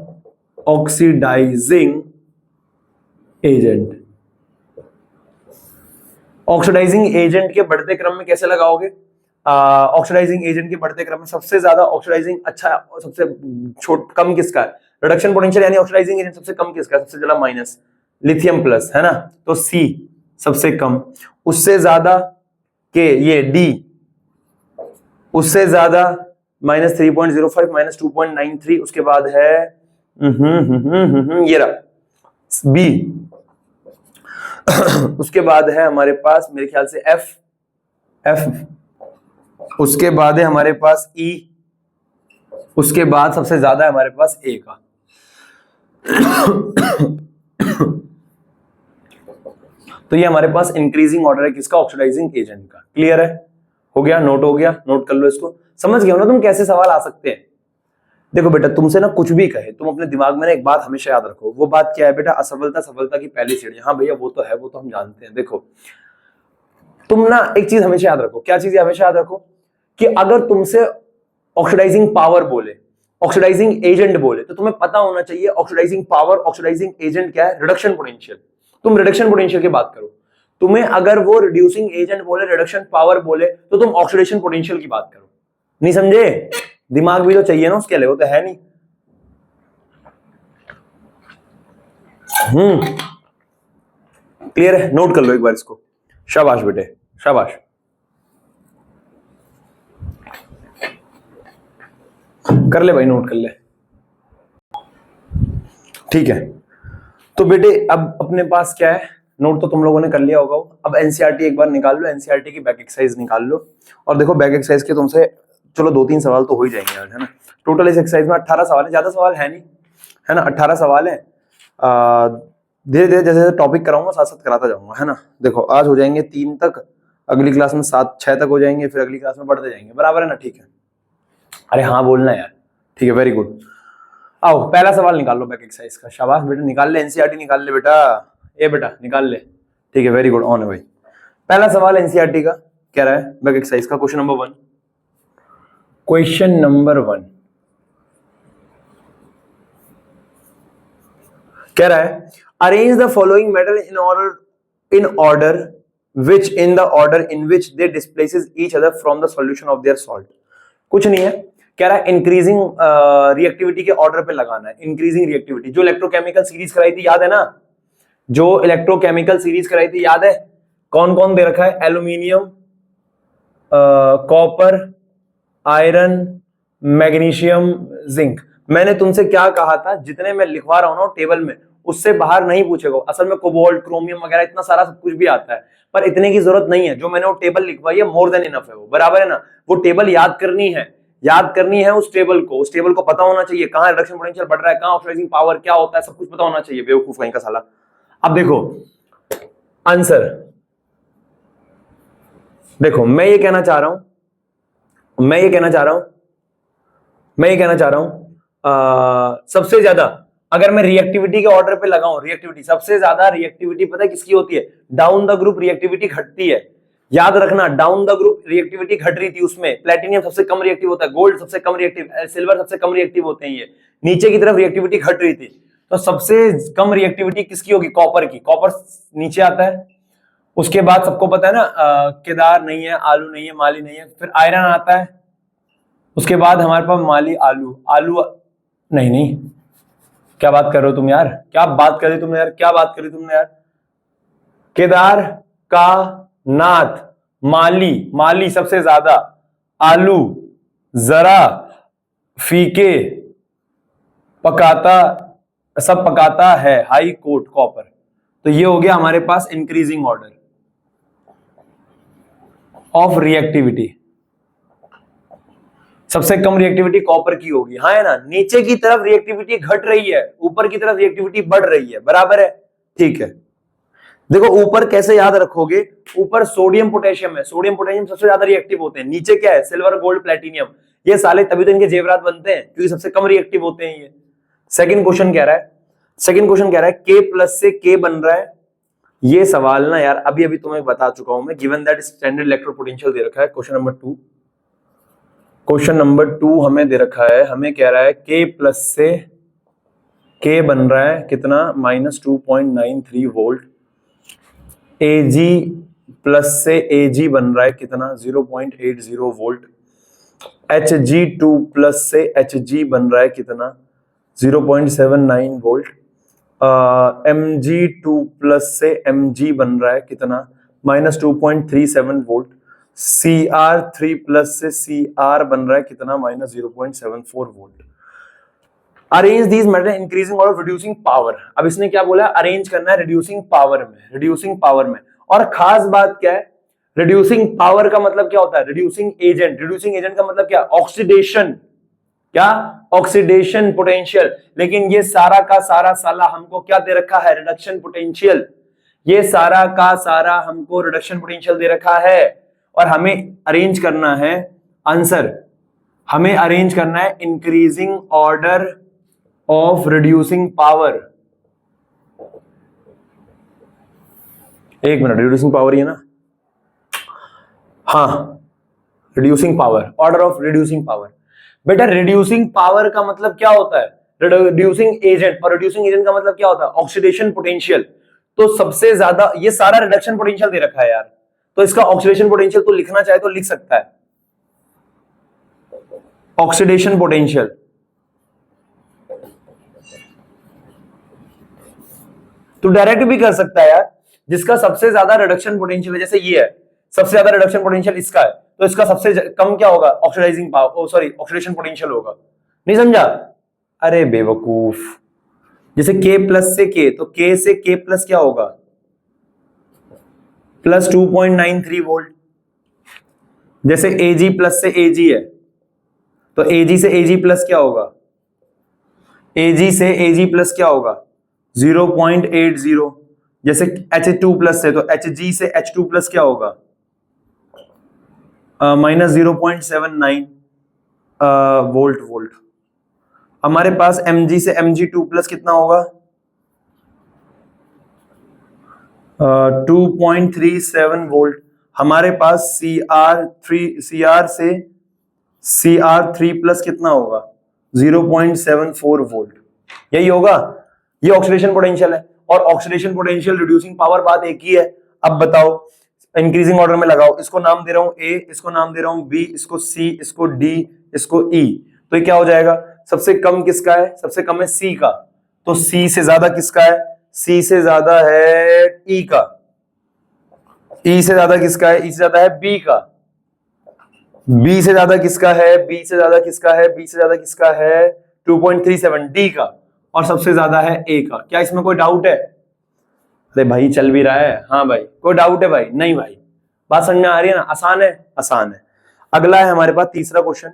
Speaker 1: oxidizing agent, oxidizing agent के बढ़ते क्रम में कैसे लगाओगे, ऑक्सीडाइजिंग एजेंट के बढ़ते क्रम में सबसे ज्यादा ऑक्सीडाइजिंग अच्छा, सबसे कम किसका है, रिडक्शन पोटेंशियल यानी ऑक्सीडाइजिंग एजेंट सबसे कम किसका है, सबसे ज्यादा माइनस लिथियम प्लस, है ना, तो सी सबसे कम, उससे ज्यादा के ये डी, उससे ज्यादा -3.05, -2.93, उसके बाद है ये रहा बी, उसके बाद है हमारे पास मेरे ख्याल से एफ, उसके बाद है हमारे पास ई, उसके बाद सबसे ज्यादा है हमारे पास ए का। तो ये हमारे पास इंक्रीजिंग ऑर्डर है किसका, ऑक्सीडाइजिंग एजेंट का। क्लियर है, हो गया, नोट हो गया, नोट कर लो इसको। समझ गए हो ना तुम कैसे सवाल आ सकते हैं। देखो बेटा, तुमसे ना कुछ भी कहे, तुम अपने दिमाग में ना एक बात हमेशा याद रखो। वो बात क्या है बेटा, असफलता सफलता की पहली सीढ़ी। हाँ भैया वो तो है, वो तो हम जानते हैं। देखो तुम ना एक चीज हमेशा याद रखो। क्या चीज हमेशा याद रखो, कि अगर तुमसे ऑक्सीडाइजिंग पावर बोले, ऑक्सीडाइजिंग एजेंट बोले, तो तुम्हें पता होना चाहिए ऑक्सीडाइजिंग पावर, ऑक्सीडाइजिंग एजेंट क्या है, रिडक्शन पोटेंशियल। तुम रिडक्शन पोटेंशियल की बात करो। तुम्हें अगर वो रिड्यूसिंग एजेंट बोले, रिडक्शन पावर बोले, तो तुम ऑक्सीडेशन पोटेंशियल की बात करो। नहीं समझे, दिमाग भी तो चाहिए ना उसके लिए, वो तो है नहीं। क्लियर है, नोट कर लो एक बार इसको। शाबाश बेटे, शाबाश। कर ले भाई, नोट कर ले। ठीक है, तो बेटे अब अपने पास क्या है, नोट तो तुम लोगों ने कर लिया होगा। अब एनसीईआरटी एक बार निकाल लो, एनसीईआरटी की बैक एक्सरसाइज निकाल लो। और देखो बैक एक्सरसाइज के तुमसे चलो 2-3 सवाल तो हो ही जाएंगे आज, है ना। टोटल इस एक्सरसाइज में 18 सवाल है, ज्यादा सवाल है नहीं, है ना। 18 सवाल है। धीरे धीरे जैसे टॉपिक कराऊंगा साथ साथ कराता जाऊंगा, है ना। देखो आज हो जाएंगे 3 तक, अगली क्लास में 7-6 तक हो जाएंगे, फिर अगली क्लास में बढ़ते जाएंगे, बराबर है ना। ठीक है, अरे हाँ बोलना यार, ठीक है, वेरी गुड। आओ पहला सवाल निकाल लो बैक एक्सरसाइज का। शाबाश बेटा, निकाल ले, एनसीईआरटी निकाल ले बेटा, ए बेटा निकाल ले। ठीक है, वेरी गुड, ऑन है भाई। पहला सवाल एनसीईआरटी का कह रहा है बैक एक्सरसाइज का, क्वेश्चन नंबर 1। क्वेश्चन नंबर 1 कह रहा है, arrange the following metal in the order in which they displaces each other from the solution of their salt. कुछ नहीं है, कह रहा है इंक्रीजिंग रिएक्टिविटी के ऑर्डर पे लगाना है. इंक्रीजिंग रिएक्टिविटी जो इलेक्ट्रोकेमिकल सीरीज कराई थी याद है ना, जो इलेक्ट्रोकेमिकल सीरीज कराई थी याद है, कौन कौन दे रखा है, aluminium, copper, iron, magnesium, zinc. मैंने तुमसे क्या कहा था, जितने मैं लिखवा रहा हूं ना टेबल में उससे बाहर नहीं पूछेगा. असल में कोबाल्ट, क्रोमियम वगैरह इतना सारा सब कुछ भी आता है, पर इतने की जरूरत नहीं है. जो मैंने वो टेबल लिखवाई है मोर देन इनफ है, वो बराबर है ना. वो टेबल याद करनी है उस टेबल को पता होना चाहिए कहां रिडक्शन पोटेंशियल बढ़ रहा है, कहां ऑक्सीडाइजिंग पावर क्या होता है, सब कुछ पता होना चाहिए. बेवकूफ कहीं का साला. अब देखो आंसर, देखो मैं ये कहना चाह रहा हूं सबसे ज्यादा अगर मैं रिएक्टिविटी के ऑर्डर पे लगाऊं, रिएक्टिविटी सबसे ज्यादा रिएक्टिविटी पता है किसकी होती है, डाउन द ग्रुप रिएक्टिविटी घटती है. याद रखना, डाउन द ग्रुप रिएक्टिविटी घट रही थी, उसमें प्लेटिनियम सबसे कम रिएक्टिव होता है, गोल्ड सबसे कम रिएक्टिव, सिल्वर सबसे कम रिएक्टिव होते हैं. ये नीचे की तरफ रिएक्टिविटी घट रही थी, तो सबसे कम रिएक्टिविटी किसकी होगी, कॉपर की. कॉपर नीचे आता है. उसके बाद सबको पता है ना केदार नहीं है, आलू नहीं है, माली नहीं है, फिर आयरन आता है. उसके बाद हमारे पास माली, आलू नहीं, क्या बात कर रहे हो तुम यार, क्या बात करी तुमने यार. केदार का नाथ, माली सबसे ज्यादा, आलू जरा फीके सब पकाता है, हाई कोट, कॉपर. तो ये हो गया हमारे पास इंक्रीजिंग ऑर्डर ऑफ रिएक्टिविटी. सबसे कम रिएक्टिविटी कॉपर की होगी, हाँ है ना. नीचे की तरफ रिएक्टिविटी घट रही है, ऊपर की तरफ रिएक्टिविटी बढ़ रही है, बराबर है, ठीक है. देखो ऊपर कैसे याद रखोगे, ऊपर सोडियम पोटेशियम है, सोडियम पोटेशियम सबसे ज्यादा रिएक्टिव होते हैं. नीचे क्या है, सिल्वर, गोल्ड, प्लेटिनियम. ये साले तभी तो इनके जेवरात बनते हैं क्योंकि सबसे कम रिएक्टिव होते हैं ये. सेकंड क्वेश्चन कह रहा है के प्लस से के बन रहा है. ये सवाल ना यार अभी तुम्हें बता चुका हूं मैं. गिवन दैट स्टैंडर्ड इलेक्ट्रोपोटेंशियल दे रखा है. क्वेश्चन नंबर 2 हमें दे रखा है, हमें कह रहा है के प्लस से के बन रहा है कितना, -2.93 वोल्ट. एजी प्लस से एजी बन रहा है कितना, 0.80 वोल्ट. Hg2 प्लस से Hg बन रहा है कितना, 0.79 वोल्ट. Mg2 प्लस से Mg बन रहा है कितना, -2.37 वोल्ट. Cr3 प्लस से Cr बन रहा है कितना, -0.74 volt. Arrange these metal increasing और रिड्यूसिंग पावर. अब इसने क्या बोला, अरेंज करना है रिड्यूसिंग पावर में. और खास बात क्या है, रिड्यूसिंग पावर का मतलब क्या होता है, रिड्यूसिंग एजेंट का मतलब क्या, ऑक्सीडेशन पोटेंशियल. लेकिन ये सारा का सारा साला हमको क्या दे रखा है, रिडक्शन पोटेंशियल. ये सारा का सारा हमको रिडक्शन पोटेंशियल दे रखा है. और हमें अरेंज करना है आंसर, हमें अरेंज करना है increasing order of reducing power. एक मिनट, रिड्यूसिंग पावर ये ना, हाँ reducing power, order of reducing power. बेटा रिड्यूसिंग पावर का मतलब क्या होता है, रिड्यूसिंग एजेंट. और रिड्यूसिंग एजेंट का मतलब क्या होता है, ऑक्सीडेशन पोटेंशियल. तो सबसे ज्यादा ये सारा रिडक्शन पोटेंशियल दे रखा है यार, तो इसका ऑक्सीडेशन पोटेंशियल तो लिखना चाहे तो लिख सकता है. ऑक्सीडेशन पोटेंशियल तो डायरेक्ट भी कर सकता है यार, जिसका सबसे ज्यादा रिडक्शन पोटेंशियल है. जैसे ये है, सबसे ज्यादा रिडक्शन पोटेंशियल इसका है, तो इसका सबसे कम क्या होगा, ऑक्सीडाइजिंग पावर, ऑक्सीडेशन पोटेंशियल होगा. नहीं समझा, अरे बेवकूफ. जैसे K प्लस से K, तो K से K प्लस क्या होगा, +2.93 वोल्ट. जैसे Ag प्लस से Ag है, तो Ag से Ag प्लस क्या होगा, Ag से Ag प्लस क्या होगा, 0.80. जैसे H2 प्लस से, तो Hg से H2 प्लस क्या होगा, -0.79 वोल्ट. हमारे पास Mg से Mg2 प्लस कितना होगा, 2.37 वोल्ट. हमारे पास Cr से Cr3 प्लस कितना होगा, 0.74 वोल्ट. यही होगा, ये ऑक्सीडेशन पोटेंशियल है. और ऑक्सीडेशन पोटेंशियल रिड्यूसिंग पावर बात एक ही है. अब बताओ इंक्रीजिंग ऑर्डर में लगाओ, इसको नाम दे रहा हूं ए, इसको नाम दे रहा हूं बी, इसको सी, इसको डी, इसको ई, तो ये क्या हो जाएगा, सबसे कम किसका है, सबसे कम है सी का, तो सी से ज्यादा किसका है, सी से ज्यादा है ई का, ई से ज्यादा किसका है, ई से ज्यादा है बी का, बी से ज्यादा किसका है, बी से ज्यादा किसका है, बी से ज्यादा किसका है 2.37 डी का, और सबसे ज्यादा है ए का। क्या इसमें कोई डाउट है? अरे भाई चल भी रहा है, हाँ भाई कोई डाउट है भाई? नहीं भाई, बात समझ में आ रही है ना, आसान है, आसान है। अगला है हमारे पास तीसरा question,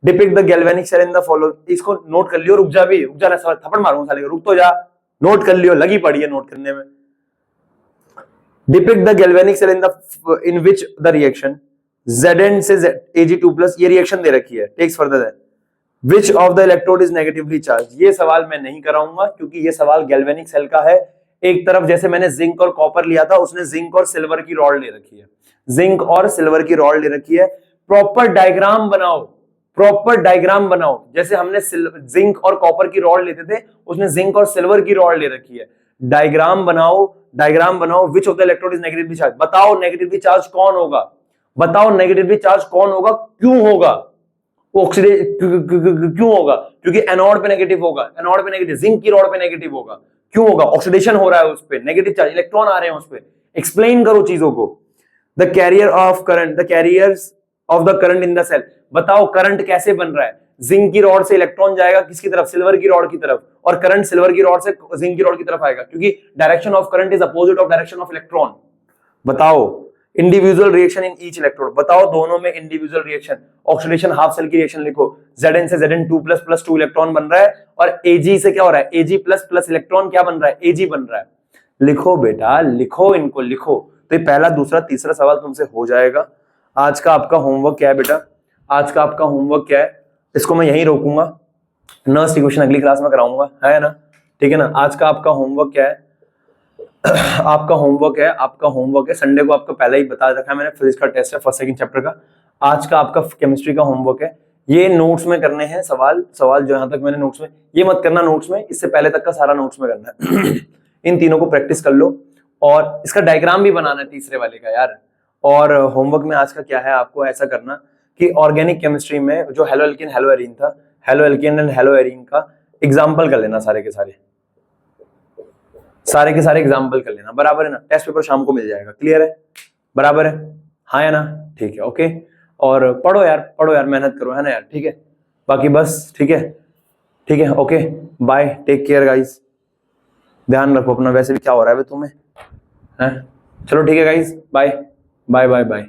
Speaker 1: depict the galvanic cell in the following, इसको नोट कर लियो, रुक जा भी, रुक जा ना, थप्पड़ मारूंगा साले को, रुक तो जा, नोट कर लियो, लगी पड़ी है नोट करने में। Depict the galvanic cell in which the reaction Zn से Ag2+, ये रिएक्शन दे रखी है, takes further that which of the electrode is negatively charge. ये सवाल मैं नहीं कराऊंगा क्योंकि ये सवाल गैल्वेनिक सेल का है। एक तरफ जैसे मैंने जिंक और कॉपर लिया था, उसने जिंक और सिल्वर की रॉड ले रखी है, जिंक और सिल्वर की रॉड ले रखी है। प्रॉपर डायग्राम बनाओ, प्रॉपर डायग्राम बनाओ, जैसे हमने जिंक और कॉपर की रॉड लेते थे, उसने जिंक और सिल्वर की रॉड ले रखी है। डायग्राम बनाओ, डायग्राम बनाओ, विच of the electrode is negatively charge. बताओ नेगेटिवली चार्ज कौन होगा, बताओ नेगेटिवली चार्ज कौन होगा, क्यों होगा, क्यों होगा, क्योंकि एनोड पे नेगेटिव होगा, एनोड पे नेगेटिव, जिंक की रॉड पे नेगेटिव होगा, क्यों होगा, ऑक्सीडेशन हो रहा है उस पे, नेगेटिव चार्ज, इलेक्ट्रॉन आ रहे हैं उस पे। एक्सप्लेन करो चीजों को। The carrier of current, the carriers of the current in the cell, बताओ करंट कैसे बन रहा है। जिंक की रॉड से इलेक्ट्रॉन जाएगा किसकी तरफ, सिल्वर की रॉड की तरफ, और करंट सिल्वर की रॉड से जिंक की रॉड की तरफ आएगा, क्योंकि direction of current is opposite of direction of electron. बताओ individual reaction in each electrode, बताओ दोनों में individual reaction. Oxidation half cell की रिएक्शन लिखो, Zn से Zn2++ 2 इलेक्ट्रॉन बन रहा है, और Ag से क्या हो रहा है, Ag++ इलेक्ट्रॉन क्या बन रहा है, Ag बन रहा है। लिखो बेटा, लिखो, इनको लिखो। तो ये पहला, दूसरा, तीसरा सवाल तुमसे हो जाएगा। आज का आपका होमवर्क क्या है बेटा, आज का आपका होमवर्क क्या है, इसको मैं यहीं रोकूंगा, नर्स इक्वेशन अगली क्लास में कराऊंगा, है ना, ठीक है ना। आज का आपका होमवर्क क्या है, आपका होमवर्क है, आपका होमवर्क है, संडे को आपको पहले ही बता रखा है मैंने, फिजिक्स का टेस्ट है फर्स्ट सेकंड चैप्टर का। आज का आपका केमिस्ट्री का होमवर्क है, ये नोट्स में करने हैं सवाल, सवाल जो यहां तक मैंने नोट्स में, ये मत करना नोट्स में, इससे पहले तक का सारा नोट्स में करना है। इन तीनों को प्रैक्टिस कर लो, और इसका डायग्राम भी बनाना है तीसरे वाले का यार। और होमवर्क में आज का क्या है, आपको ऐसा करना कि ऑर्गेनिक केमिस्ट्री में जो हेलो एल्केन हेलो एरीन था, halo alkane and hello arene का एग्जाम्पल कर लेना, सारे के सारे एग्जाम्पल कर लेना, बराबर है ना। टेस्ट पेपर शाम को मिल जाएगा, क्लियर है, बराबर है, हाँ या ना, ठीक है, ओके। और पढ़ो यार, मेहनत करो, है ना यार, ठीक है। बाकी बस ठीक है, okay, bye, take care guys, ध्यान रखो अपना। वैसे भी क्या हो रहा है तुम्हें, हैं? चलो ठीक है guys, bye bye bye bye.